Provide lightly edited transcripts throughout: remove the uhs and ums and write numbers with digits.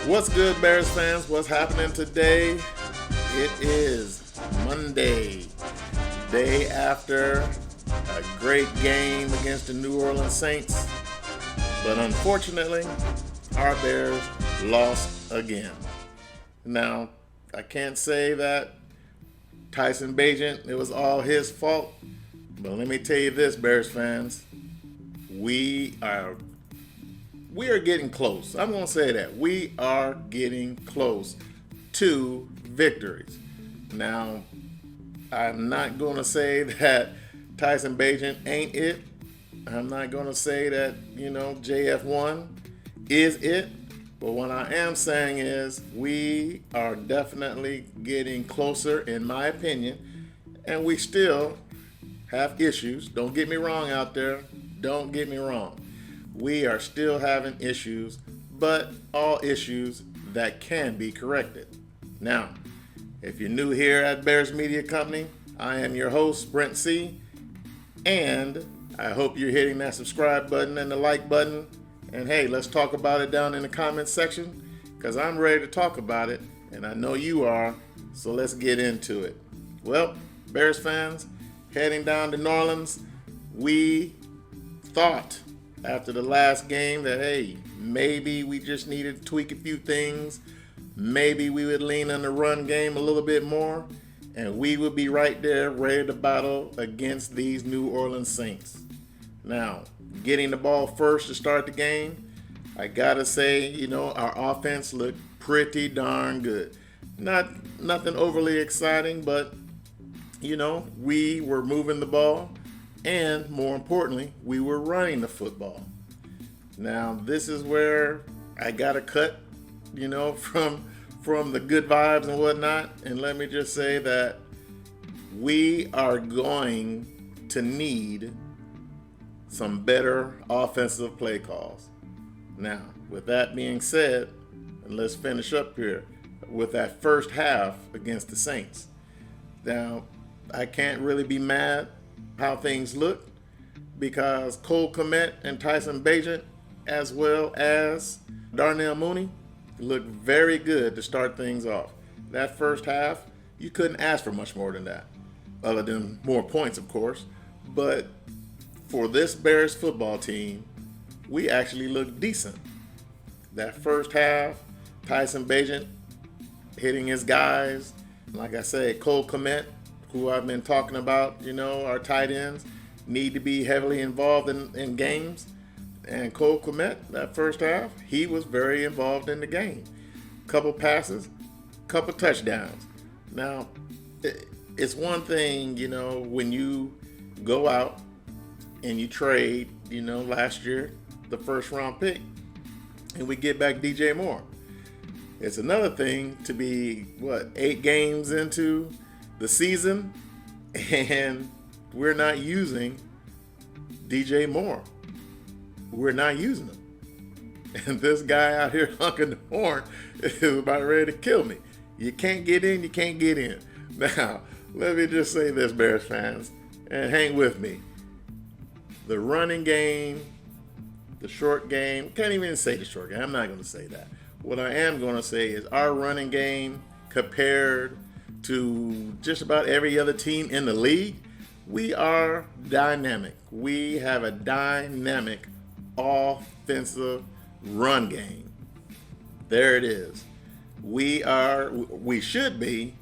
What's good, Bears fans? What's happening today? It is Monday, day after a great game against the New Orleans Saints. But unfortunately, our Bears lost again. Now, I can't say that Tyson Bagent, it was all his fault. But let me tell you this, Bears fans. We are getting close. I'm going to say that. We are getting close to victories. Now, I'm not going to say that Tyson Bagent ain't it. I'm not going to say that, JF1 is it. But what I am saying is we are definitely getting closer, in my opinion. And we still have issues. Don't get me wrong out there. Don't get me wrong. We are still having issues, but all issues that can be corrected. Now, if you're new here at Bears Media Company, I am your host, Brent C. And I hope you're hitting that subscribe button and the like button. And hey, let's talk about it down in the comments section, because I'm ready to talk about it, and I know you are, so let's get into it. Well, Bears fans, heading down to New Orleans, we thought after the last game that, hey, maybe we just needed to tweak a few things. Maybe we would lean on the run game a little bit more, and we would be right there ready to battle against these New Orleans Saints. Now, getting the ball first to start the game, I gotta say, our offense looked pretty darn good. Nothing overly exciting, but, we were moving the ball. And more importantly, we were running the football. Now, this is where I got to cut, from the good vibes and whatnot. And let me just say that we are going to need some better offensive play calls. Now, with that being said, and let's finish up here with that first half against the Saints. Now, I can't really be mad how things look, because Cole Kmet and Tyson Bagent, as well as Darnell Mooney, looked very good to start things off. That first half, you couldn't ask for much more than that, other than more points, of course. But for this Bears football team, we actually looked decent. That first half, Tyson Bagent hitting his guys. Like I said, Cole Kmet, who I've been talking about, our tight ends, need to be heavily involved in games. And Cole Kmet, that first half, he was very involved in the game. Couple passes, couple touchdowns. Now, it's one thing, when you go out and you trade, last year, the first round pick, and we get back DJ Moore. It's another thing to be, 8 games into the season, and we're not using DJ Moore. We're not using him. And this guy out here honking the horn is about ready to kill me. You can't get in, you can't get in. Now, let me just say this, Bears fans, and hang with me. The running game, the short game, can't even say the short game. I'm not going to say that. What I am going to say is our running game compared to just about every other team in the league, we are dynamic. We have a dynamic offensive run game. There it is. We should be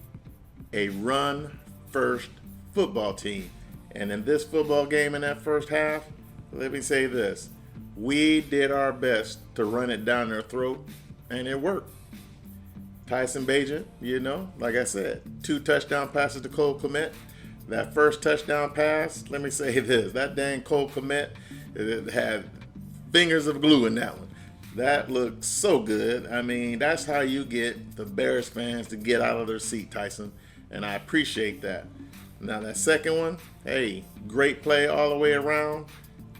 a run first football team. And in this football game in that first half, let me say this. We did our best to run it down their throat, and it worked. Tyson Bagent, like I said, 2 touchdown passes to Cole Kmet. That first touchdown pass, let me say this, that dang Cole Kmet had fingers of glue in that one. That looked so good. I mean, that's how you get the Bears fans to get out of their seat, Tyson, and I appreciate that. Now, that second one, hey, great play all the way around.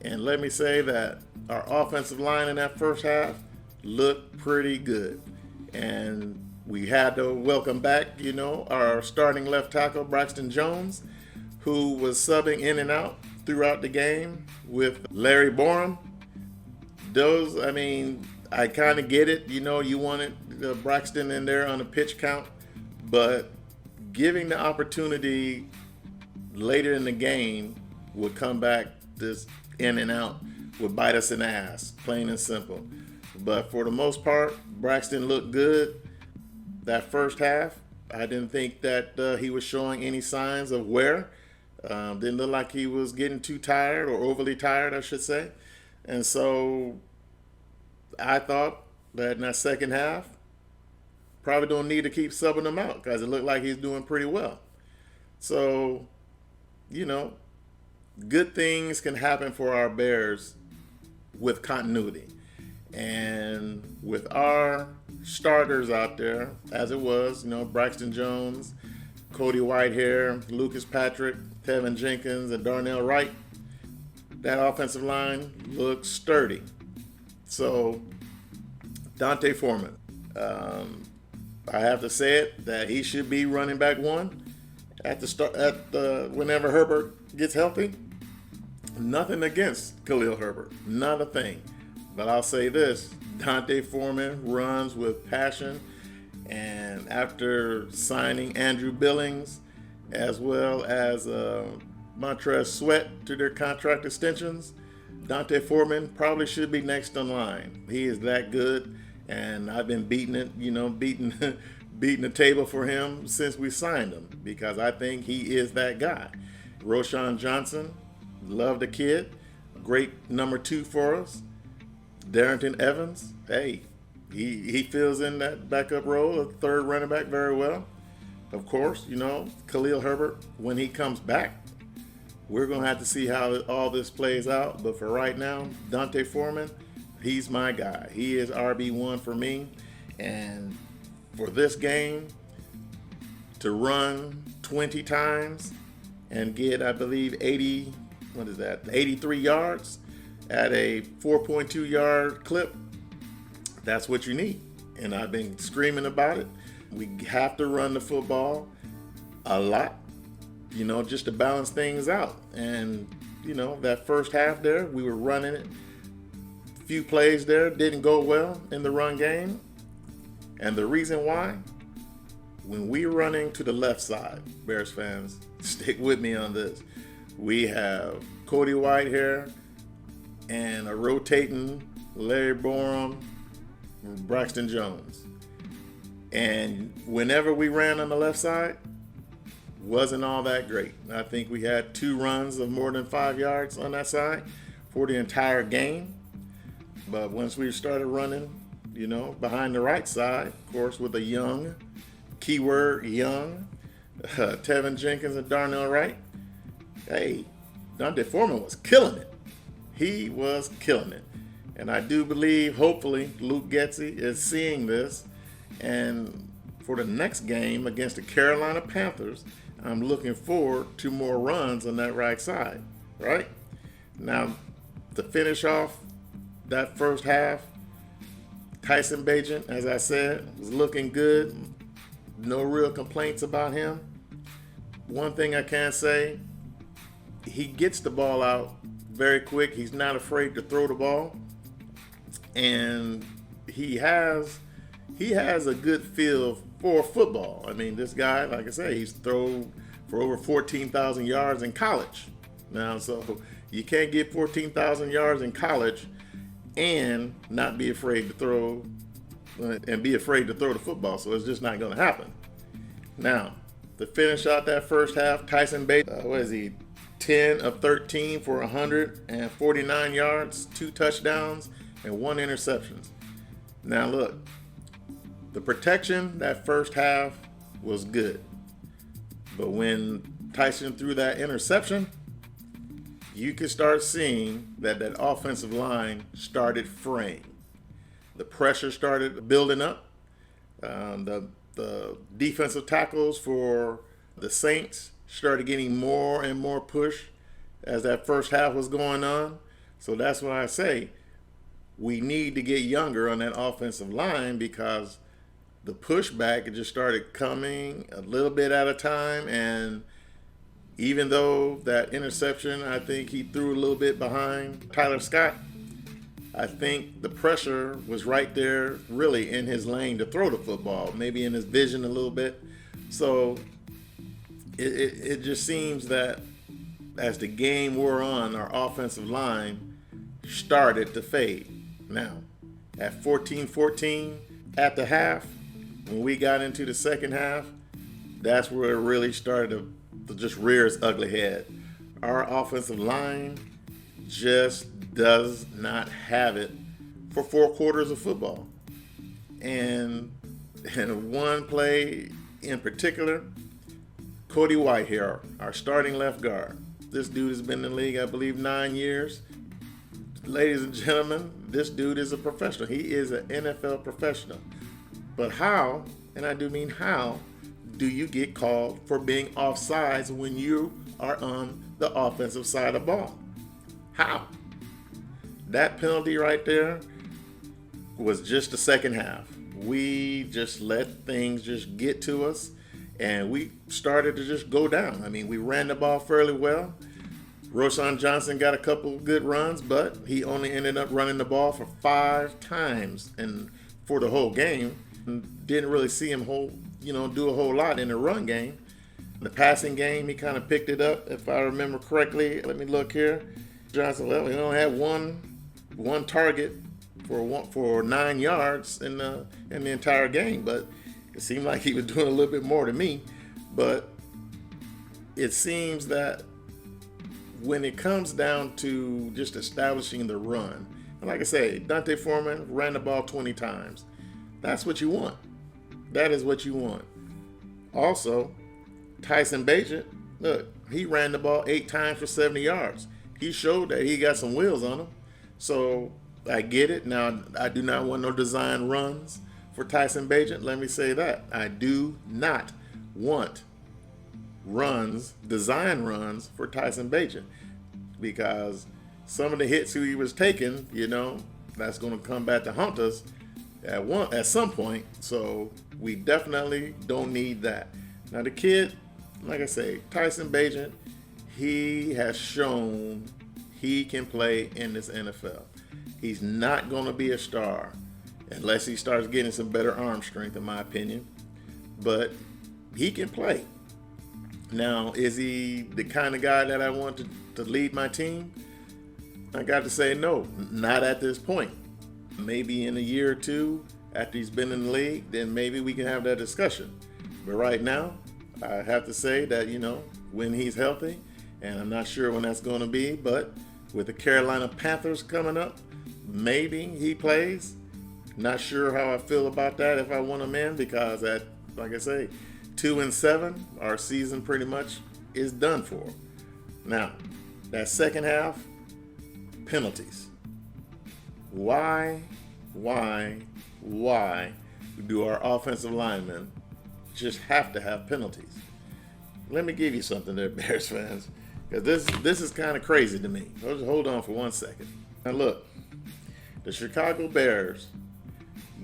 And let me say that our offensive line in that first half looked pretty good. And we had to welcome back, our starting left tackle, Braxton Jones, who was subbing in and out throughout the game with Larry Borum. I kind of get it. You wanted Braxton in there on the pitch count, but giving the opportunity later in the game would come back this in and out, would bite us in the ass, plain and simple. But for the most part, Braxton looked good that first half. I didn't think that he was showing any signs of wear. Didn't look like he was getting too tired, or overly tired, I should say. And so I thought that in that second half, probably don't need to keep subbing him out because it looked like he's doing pretty well. So, good things can happen for our Bears with continuity. And with our starters out there, as it was, Braxton Jones, Cody Whitehair, Lucas Patrick, Tevin Jenkins, and Darnell Wright, that offensive line looks sturdy. So, Dante Foreman, I have to say it, that he should be running back one at the start, whenever Herbert gets healthy. Nothing against Khalil Herbert, not a thing. But I'll say this, Dante Foreman runs with passion, and after signing Andrew Billings as well as Montrez Sweat to their contract extensions, Dante Foreman probably should be next in line. He is that good, and I've been beating the table for him since we signed him, because I think he is that guy. Roshan Johnson, love the kid, great number 2 for us. Darrington Evans, hey, he fills in that backup role of third running back very well. Of course, Khalil Herbert, when he comes back, we're going to have to see how all this plays out. But for right now, Dante Foreman, he's my guy. He is RB1 for me. And for this game, to run 20 times and get, I believe, 83 yards at a 4.2 yard clip, that's what you need. And I've been screaming about it. We have to run the football a lot, just to balance things out. And, that first half there, we were running it. A few plays there didn't go well in the run game. And the reason why, when we're running to the left side, Bears fans, stick with me on this. We have Cody Whitehair and a rotating Larry Borum, Braxton Jones. And whenever we ran on the left side, wasn't all that great. I think we had 2 runs of more than 5 yards on that side for the entire game. But once we started running, behind the right side, of course, with a young, keyword young, Tevin Jenkins and Darnell Wright, hey, Dante Foreman was killing it. He was killing it. And I do believe, hopefully, Luke Getsy is seeing this. And for the next game against the Carolina Panthers, I'm looking forward to more runs on that right side, right? Now, to finish off that first half, Tyson Bagent, as I said, was looking good. No real complaints about him. One thing I can say, he gets the ball out very quick. He's not afraid to throw the ball. And he has a good feel for football. I mean, this guy, like I say, he's thrown for over 14,000 yards in college. Now, so you can't get 14,000 yards in college and not be afraid to throw the football. So it's just not going to happen. Now, to finish out that first half, Tyson Bagent, 10 of 13 for 149 yards, 2 touchdowns, and 1 interception. Now look, the protection that first half was good. But when Tyson threw that interception, you could start seeing that offensive line started fraying. The pressure started building up. The defensive tackles for the Saints started getting more and more push as that first half was going on. So that's why I say we need to get younger on that offensive line, because the pushback just started coming a little bit at a time. And even though that interception, I think he threw a little bit behind Tyler Scott, I think the pressure was right there, really in his lane to throw the football, maybe in his vision a little bit. So it just seems that as the game wore on, our offensive line started to fade. Now, at 14-14 at the half, when we got into the second half, that's where it really started to just rear its ugly head. Our offensive line just does not have it for 4 quarters of football. And one play in particular, Cody Whitehair, our starting left guard. This dude has been in the league, I believe, 9 years. Ladies and gentlemen, this dude is a professional. He is an NFL professional. But how, and I do mean how, do you get called for being offsides when you are on the offensive side of the ball? How? That penalty right there was just the second half. We just let things just get to us, and we started to just go down. I mean, we ran the ball fairly well. Roschon Johnson got a couple good runs, but he only ended up running the ball for 5 times and for the whole game. And didn't really see him do a whole lot in the run game. The passing game, he kind of picked it up, if I remember correctly. Let me look here. Johnson, well, he only had one target for 9 yards in the entire game, but it seemed like he was doing a little bit more to me. But it seems that when it comes down to just establishing the run, and like I say, Dante Foreman ran the ball 20 times. That's what you want. That is what you want. Also, Tyson Bagent, look, he ran the ball 8 times for 70 yards. He showed that he got some wheels on him. So I get it. Now, I do not want no design runs for Tyson Bagent. Let me say that. I do not want design runs for Tyson Bagent, because some of the hits he was taking, that's going to come back to haunt us at some point. So we definitely don't need that. Now the kid, like I say, Tyson Bagent, he has shown he can play in this NFL. He's not going to be a star unless he starts getting some better arm strength, in my opinion. But he can play. Now, is he the kind of guy that I want to lead my team? I got to say no, not at this point. Maybe in a year or two, after he's been in the league, then maybe we can have that discussion. But right now, I have to say that, when he's healthy, and I'm not sure when that's going to be, but with the Carolina Panthers coming up, maybe he plays. Not sure how I feel about that if I want him in, because like I say, 2-7, our season pretty much is done for. Now, that second half, penalties. Why do our offensive linemen just have to have penalties? Let me give you something there, Bears fans, because this is kind of crazy to me. Just hold on for 1 second. Now look, the Chicago Bears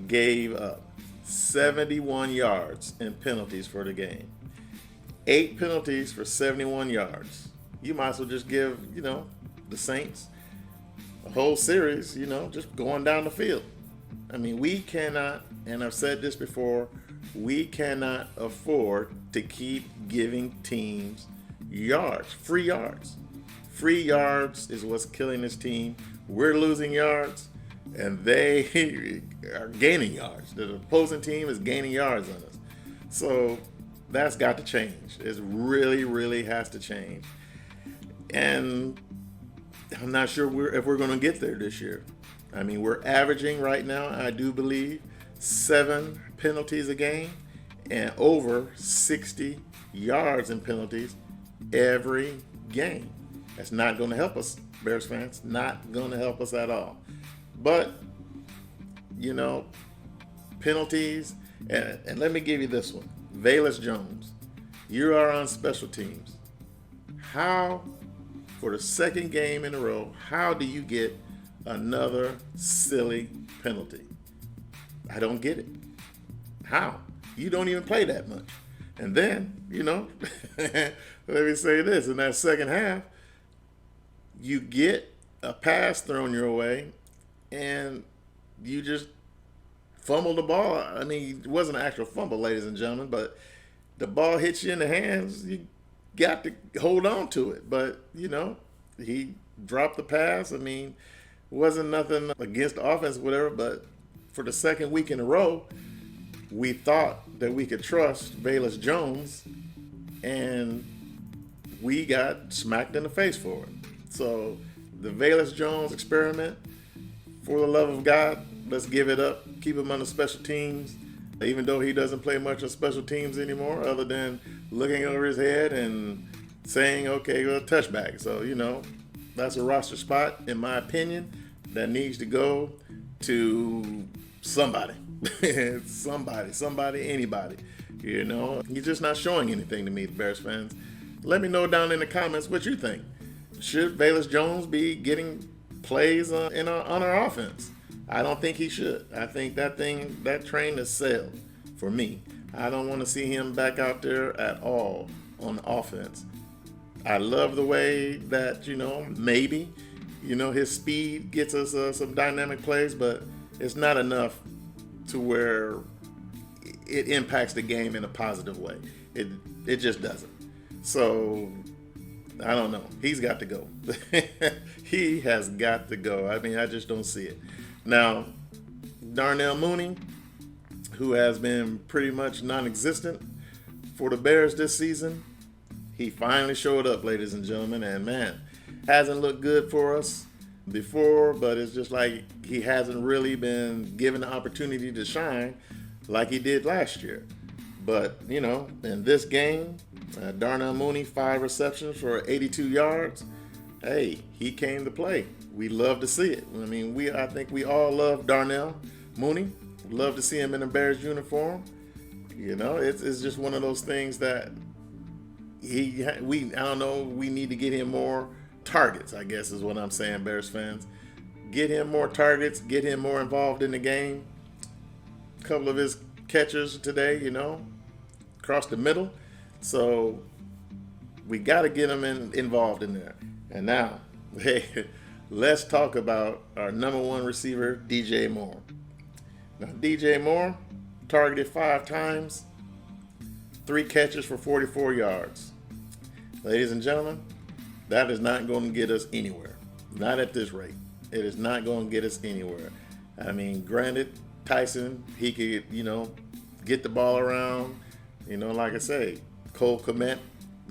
gave up 71 yards in penalties for the game. 8 penalties for 71 yards. You might as well just give, the Saints a whole series, just going down the field. I mean, we cannot, and I've said this before, we cannot afford to keep giving teams yards, free yards. Free yards is what's killing this team. We're losing yards, and they are gaining yards. The opposing team is gaining yards on us. So that's got to change. It really, really has to change. And I'm not sure if we're going to get there this year. I mean, we're averaging right now, I do believe, 7 penalties a game and over 60 yards in penalties every game. That's not going to help us, Bears fans. Not going to help us at all. But, penalties, and let me give you this one. Velus Jones, you are on special teams. How, for the second game in a row, how do you get another silly penalty? I don't get it. How? You don't even play that much. And then, let me say this, in that second half, you get a pass thrown your way and you just fumbled the ball. I mean, it wasn't an actual fumble, ladies and gentlemen, but the ball hits you in the hands. You got to hold on to it. But, he dropped the pass. I mean, it wasn't nothing against the offense or whatever, but for the second week in a row, we thought that we could trust Velus Jones, and we got smacked in the face for it. So the Velus Jones experiment, for the love of God, let's give it up. Keep him on the special teams, even though he doesn't play much on special teams anymore, other than looking over his head and saying, okay, well, touchback. So, that's a roster spot, in my opinion, that needs to go to somebody. somebody, anybody. He's just not showing anything to me, Bears fans. Let me know down in the comments what you think. Should Velus Jones be getting plays on our offense? I don't think he should. I think that train has sailed for me. I don't want to see him back out there at all on offense. I love the way that, maybe, his speed gets us some dynamic plays, but it's not enough to where it impacts the game in a positive way. It just doesn't. So I don't know. He's got to go. He has got to go. I mean, I just don't see it. Now, Darnell Mooney, who has been pretty much non-existent for the Bears this season, he finally showed up, ladies and gentlemen, and man, hasn't looked good for us before, but it's just like he hasn't really been given the opportunity to shine like he did last year. But, in this game, Darnell Mooney, 5 receptions for 82 yards. Hey, he came to play. We love to see it. I mean, I think we all love Darnell Mooney. Love to see him in a Bears uniform. It's just one of those things that I don't know, we need to get him more targets, I guess is what I'm saying, Bears fans. Get him more targets, get him more involved in the game. A couple of his catches today, across the middle. So we got to get him involved in there. And now, hey, let's talk about our number one receiver, DJ Moore. Now, DJ Moore targeted 5 times, 3 catches for 44 yards. Ladies and gentlemen, that is not going to get us anywhere. Not at this rate. It is not going to get us anywhere. I mean, granted, Tyson, he could, get the ball around. Like I say, Cole Kmet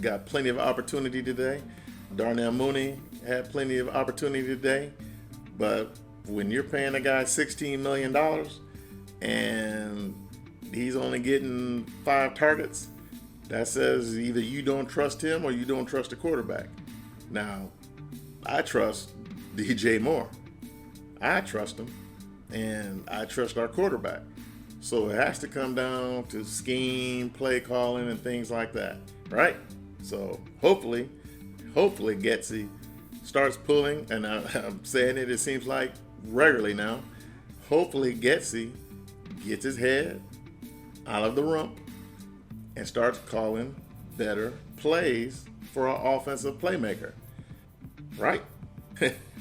got plenty of opportunity today. Darnell Mooney had plenty of opportunity today. But when you're paying a guy $16 million and he's only getting 5 targets, that says either you don't trust him or you don't trust the quarterback. Now, I trust DJ Moore. I trust him, and I trust our quarterback. So it has to come down to scheme, play calling, and things like that, right? So hopefully Getsy starts pulling, and I'm saying it seems like regularly now. Hopefully Getsy gets his head out of the rump and starts calling better plays for our offensive playmaker, right?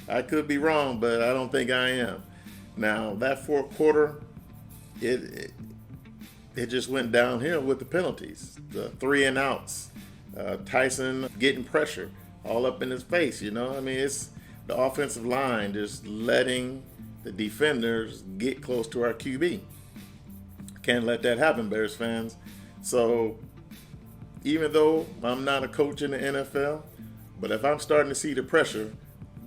I could be wrong, but I don't think I am. Now, that fourth quarter, it just went downhill with the penalties, the 3 and outs, Tyson getting pressure all up in his face. It's the offensive line just letting the defenders get close to our QB. Can't let that happen, Bears fans. So even though I'm not a coach in the NFL, but if I'm starting to see the pressure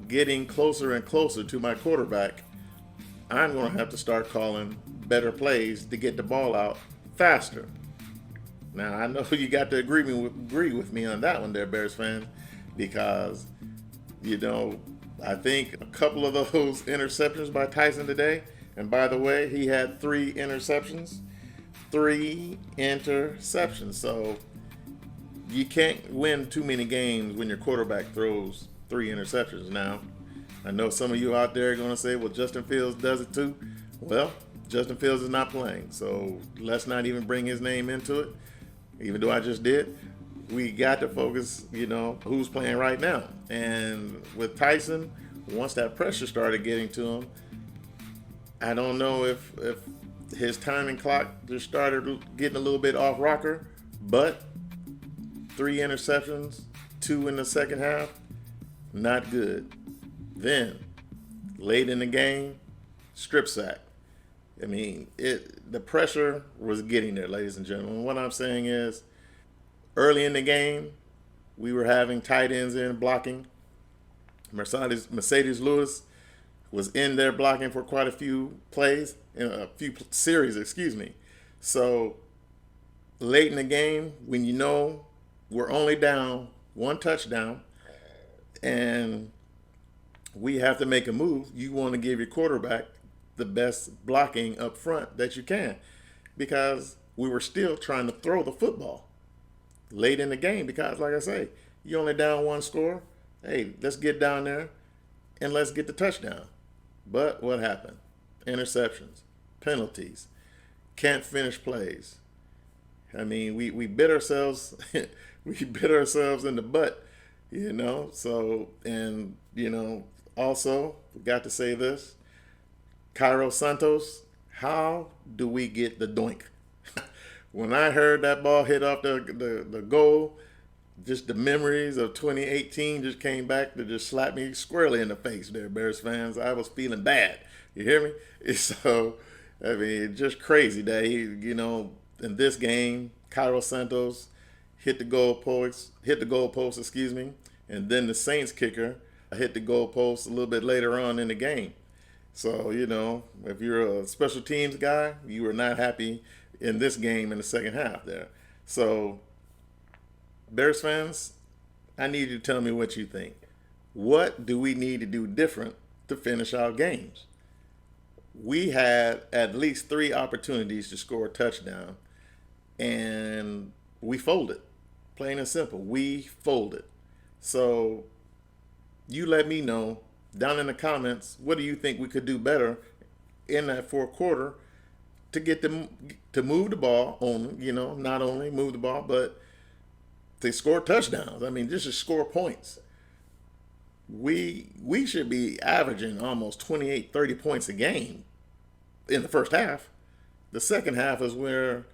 getting closer and closer to my quarterback, I'm going to have to start calling better plays to get the ball out faster. Now, I know you got to agree with me on that one there, Bears fans, because, I think a couple of those interceptions by Tyson today, and by the way, he had 3 interceptions. 3 interceptions. So you can't win too many games when your quarterback throws 3 interceptions. Now, I know some of you out there are going to say, well, Justin Fields does it too. Well, Justin Fields is not playing, so let's not even bring his name into it, even though I just did. We got to focus, who's playing right now. And with Tyson, once that pressure started getting to him, I don't know if his timing clock just started getting a little bit off rocker, but 3 interceptions, 2 in the second half, not good. Then late in the game, strip sack. I mean, the pressure was getting there, ladies and gentlemen. What I'm saying is, early in the game, we were having tight ends in blocking. Mercedes Lewis was in there blocking for quite a few plays, in a few series, excuse me. So late in the game, when you know we're only down one touchdown and we have to make a move, you want to give your quarterback the best blocking up front that you can, because we were still trying to throw the football late in the game, because like I say, you only down one score. Hey, let's get down there and let's get the touchdown. But what happened? Interceptions, penalties, can't finish plays. I mean, we bit ourselves we bit ourselves in the butt, you know. So, and also we got to say this: Cairo Santos, how do we get the doink? When I heard that ball hit off the goal, just the memories of 2018 just came back to just slap me squarely in the face there, Bears fans. I was feeling bad. You hear me? So, I mean, just crazy that in this game, Cairo Santos hit the goalpost, excuse me, and then the Saints kicker hit the goalpost a little bit later on in the game. So, if you're a special teams guy, you were not happy in this game in the second half there. So, Bears fans, I need you to tell me what you think. What do we need to do different to finish our games? We had at least 3 opportunities to score a touchdown, and we folded. Plain and simple, we folded. So you let me know down in the comments, what do you think we could do better in that fourth quarter to get them to move the ball on, not only move the ball, but they score touchdowns. I mean, just to score points. We should be averaging almost 28, 30 points a game in the first half. The second half is where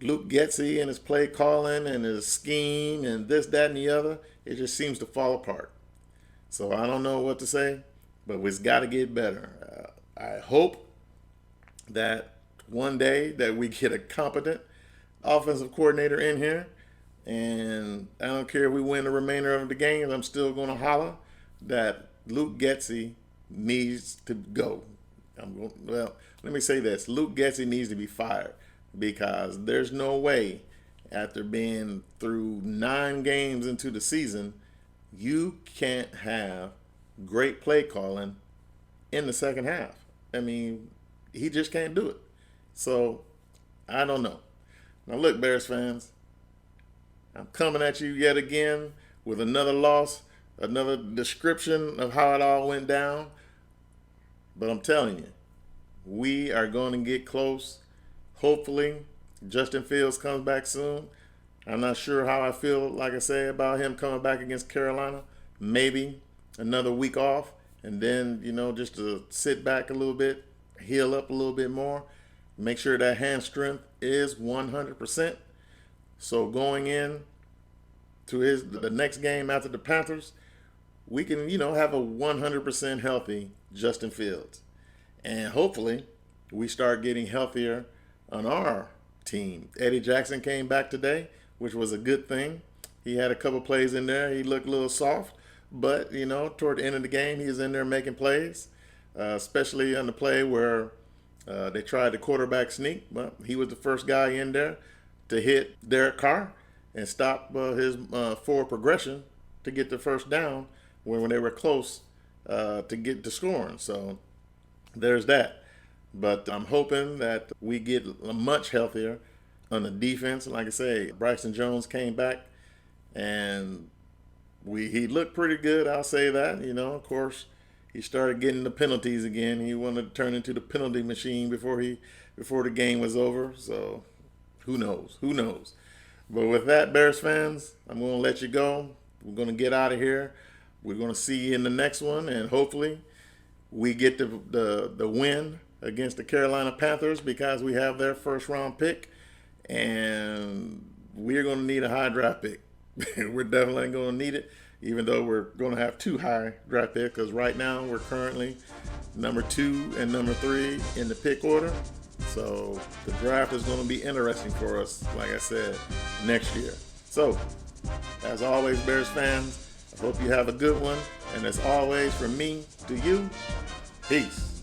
Luke Getsy and his play calling and his scheme and this, that, and the other, it just seems to fall apart. So I don't know what to say, but we've got to get better. I hope that one day that we get a competent offensive coordinator in here. And I don't care if we win the remainder of the games, I'm still going to holler that Luke Getsy needs to go. Let me say this. Luke Getsy needs to be fired, because there's no way, after being through 9 games into the season, you can't have great play calling in the second half. I mean, he just can't do it. So, I don't know. Now look, Bears fans, I'm coming at you yet again with another loss, another description of how it all went down. But I'm telling you, we are going to get close. Hopefully, Justin Fields comes back soon. I'm not sure how I feel, like I say, about him coming back against Carolina. Maybe another week off, and then, just to sit back a little bit, heal up a little bit more, make sure that hand strength is 100%. So going in to the next game after the Panthers, we can, have a 100% healthy Justin Fields. And hopefully we start getting healthier on our team. Eddie Jackson came back today, which was a good thing. He had a couple plays in there. He looked a little soft, but, toward the end of the game, he was in there making plays, especially on the play where they tried the quarterback sneak. But he was the first guy in there to hit Derek Carr and stop his forward progression to get the first down when they were close to get to scoring. So there's that. But I'm hoping that we get much healthier on the defense. Like I say, Bryson Jones came back, and he looked pretty good. I'll say that. Of course, he started getting the penalties again. He wanted to turn into the penalty machine before the game was over. So who knows? Who knows? But with that, Bears fans, I'm going to let you go. We're going to get out of here. We're going to see you in the next one, and hopefully we get the win against the Carolina Panthers because we have their first round pick, and we're going to need a high draft pick. We're definitely going to need it, even though we're going to have 2 high draft picks, because right now we're currently number 2 and number 3 in the pick order. So the draft is going to be interesting for us, like I said, next year. So, as always, Bears fans, I hope you have a good one. And as always, from me to you, peace.